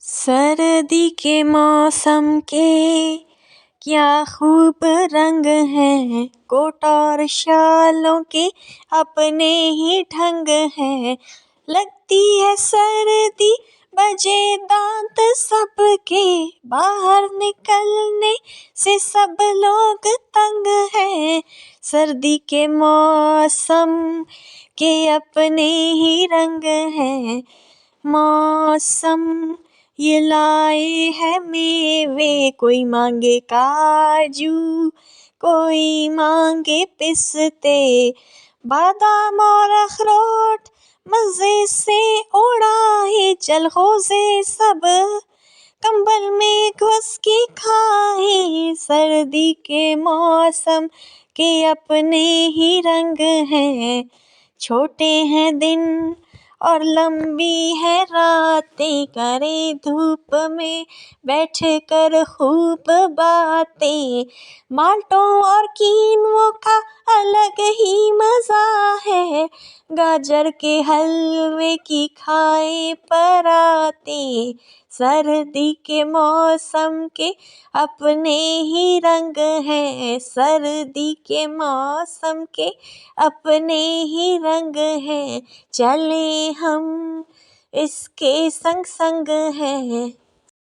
सर्दी के मौसम के क्या खूब रंग हैं, कोट और शालों के अपने ही ढंग हैं। लगती है सर्दी बजे दांत सबके, बाहर निकलने से सब लोग तंग हैं। सर्दी के मौसम के अपने ही रंग हैं। मौसम ये लाए है मेवे, कोई मांगे काजू, कोई मांगे पिस्ते, बादाम और अखरोट मजे से उड़ाए। चल होज़े सब कंबल में घुस के खाए। सर्दी के मौसम के अपने ही रंग हैं। छोटे हैं दिन और लंबी है रातें, करें धूप में बैठ कर खूब बातें। माल्टों और कीनों का अलग ही मजा है, गाजर के हलवे की खाए पराते। सर्दी के मौसम के अपने ही रंग हैं। सर्दी के मौसम के अपने ही रंग हैं। चले हम इसके संग संग हैं।